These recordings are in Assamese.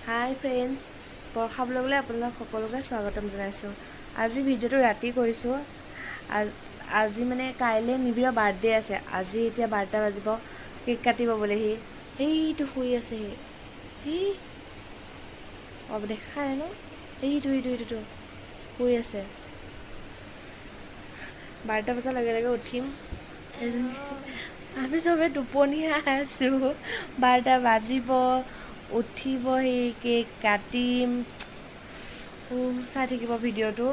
হাই ফ্ৰেণ্ডছ, বৰ্ষা ব্লগলৈ আপোনালোক সকলোকে স্বাগতম জনাইছোঁ। আজি ভিডিঅ'টো ৰাতি কৰিছোঁ। আজি মানে কাইলৈ নিবিৰৰ বাৰ্থডে আছে। আজি এতিয়া 12টা বাজিব, কেক কাটিব বোলে সি। সেইটো শুই আছে সি দেখা নাই ন? এইটো শুই আছে। 12টা বজাৰ লগে লগে উঠিম। আমি চবে টোপনিয়াই আছোঁ। 12টা বাজিব, উঠিব সি, কেক কাটিম। চাই থাকিব ভিডিঅ'টো।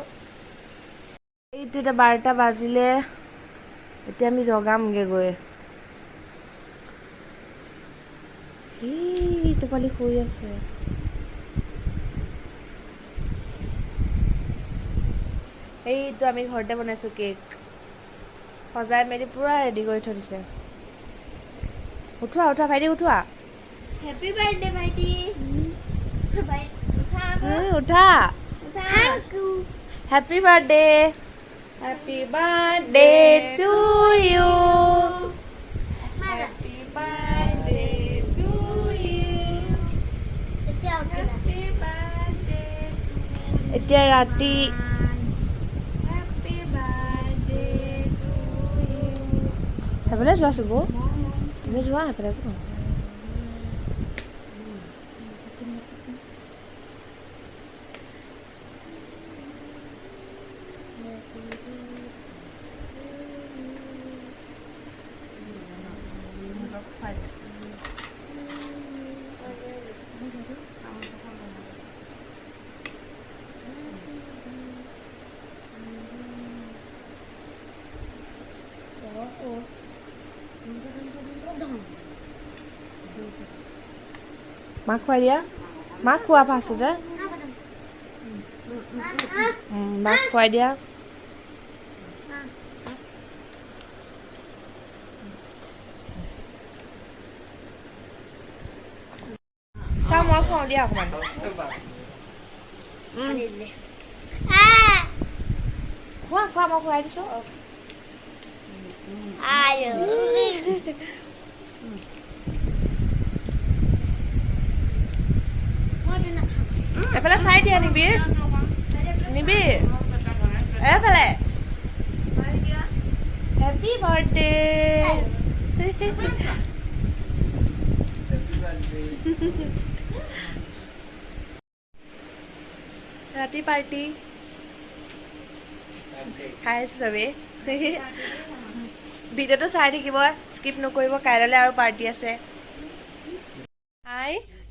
এইটো এতিয়া 12টা বাজিলে, এতিয়া আমি জগামগৈ গৈ। টোপালি শুই আছে। এইটো আমি ঘৰতে বনাইছোঁ কেক। সজাই মেলি পূৰা ৰেডি কৰি থৈ দিছে। উঠোৱা ভাইটি উঠোৱা। হেপী বাৰ্থডে ভাইটি। উঠা। Happy birthday. Happy birthday to you. Happy birthday to you. Happy birthday এতিয়া ৰাতি হেপী বাৰ্থডে টু ইউ। সেইফালে যোৱা চুবু, তুমি যোৱা সেইফালে। মাক খুৱাই দিয়া, মাক খোৱা ফাৰ্ষ্টতে। মাক খুৱাই দিয়া। চাওঁ মই খুৱাওঁ দিয়া অকণমান। খোৱা মই খুৱাই দিছোঁ। এফালে চাই দিয়া নিবিৰ এফালে। Happy birthday. ৰাতি পাৰ্টি খাই আছো চবেই। ভিডিঅ'টো চাই থাকিব, স্কিপ নকৰিব। কাইলৈ আৰু পাৰ্টি আছে।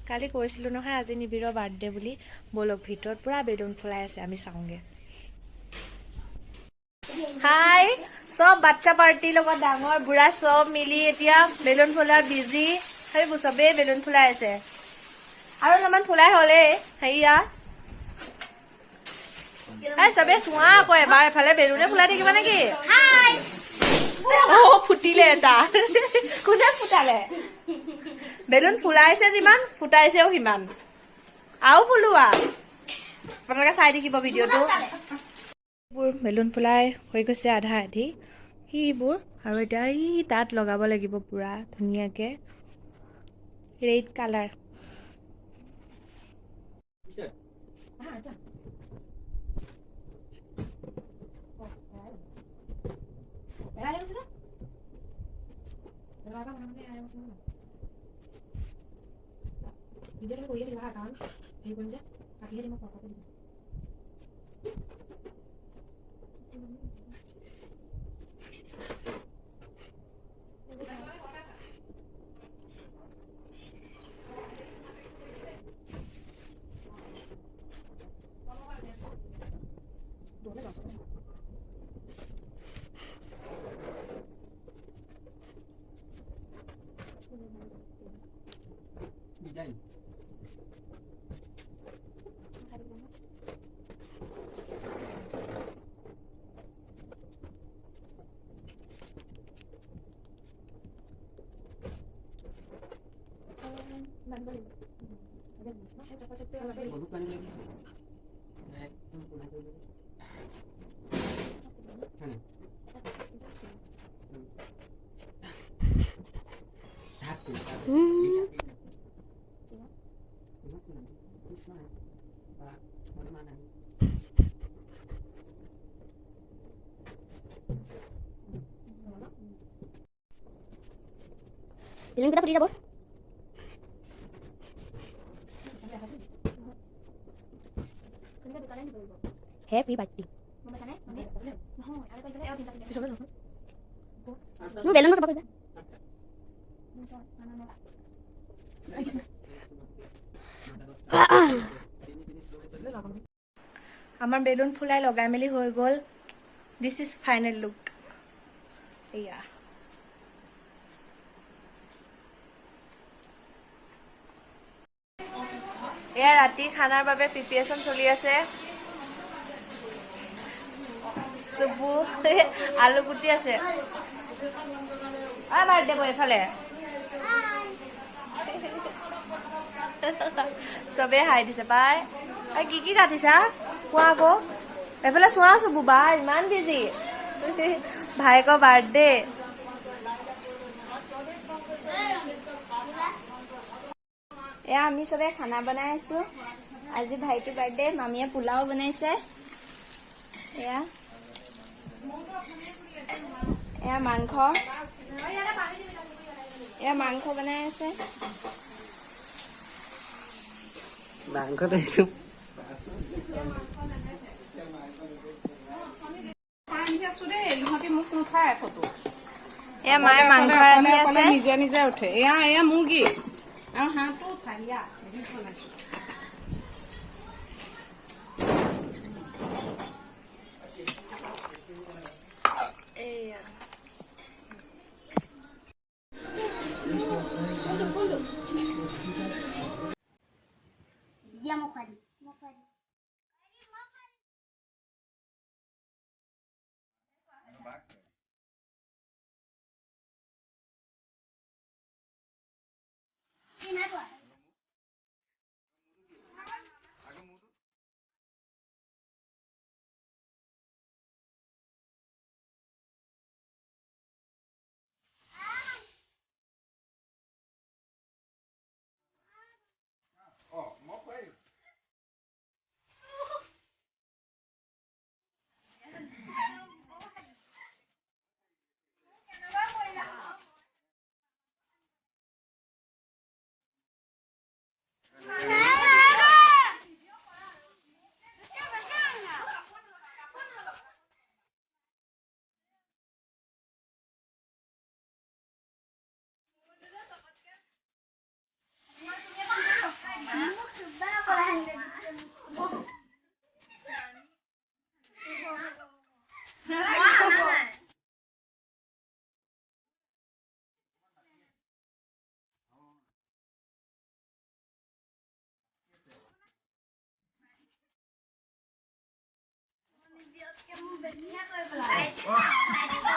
কালি কৈছিলোঁ নহয় আজি নিবিৰৰ বাৰ্থডে বুলি। বলক, ভিতৰত পুৰা বেলুন ফুলাই আছে, আমি চাওঁগে। হাই, চব বাচ্চা পাৰ্টিৰ লগত ডাঙৰ বুঢ়া চব মিলি এতিয়া বেলুন ফুলাই বিজি। সেইবোৰ চবেই বেলুন ফুলাই আছে। আৰু অলপমান ফুলাই হ'লেই হেৰিয়া। চবে চোৱা আকৌ এবাৰ এফালে বেলুনে ফুলাই থাকিবা নেকি? ফুটিলে এটা। কোনে ফুটালে? বেলুন ফুলাইছে যিমান ফুটাইছেও সিমান। আৰু ফুলোৱা। আপোনালোকে চাই থাকিব ভিডিঅ'টো। বেলুন ফুলাই হৈ গৈছে আধা আধি সিবোৰ, আৰু এতিয়া তাত লগাব লাগিব পুৰা ধুনীয়াকে red colour. Bilang kita pergi যাব Happy birthday. Lu belon mas apa kerja? আমার বেলুন ফুলাই লগাই মেলি হৈ গল দিস ইজ ফাইনেল লুক এয়া এয়া ৰাতি খানাৰ বাবে প্ৰিপাৰেচন চলি আছে সুবু আলু কুটি আছে আ বাৰ্থডে বয় এফালে চবে হাই দিছে পাই কি কি কাটিছা কোৱা আকৌ এফালে চোৱা চুবু বা ইমান বিজি ভাইকৰ বাৰ্থডে এয়া আমি চবে খানা বনাই আছো আজি ভাইটিৰ বাৰ্থডে মামীয়ে পোলাও বনাইছে এয়া এয়া মাংস বনাই আছে মাংস দিছো এয়া মায়ে মাংস ৰান্ধি আছে নিজে নিজে উঠে এয়া মুৰ্গী আৰু হাঁহটো উঠাই এয়া Dia mau kali. Ini apa? Dia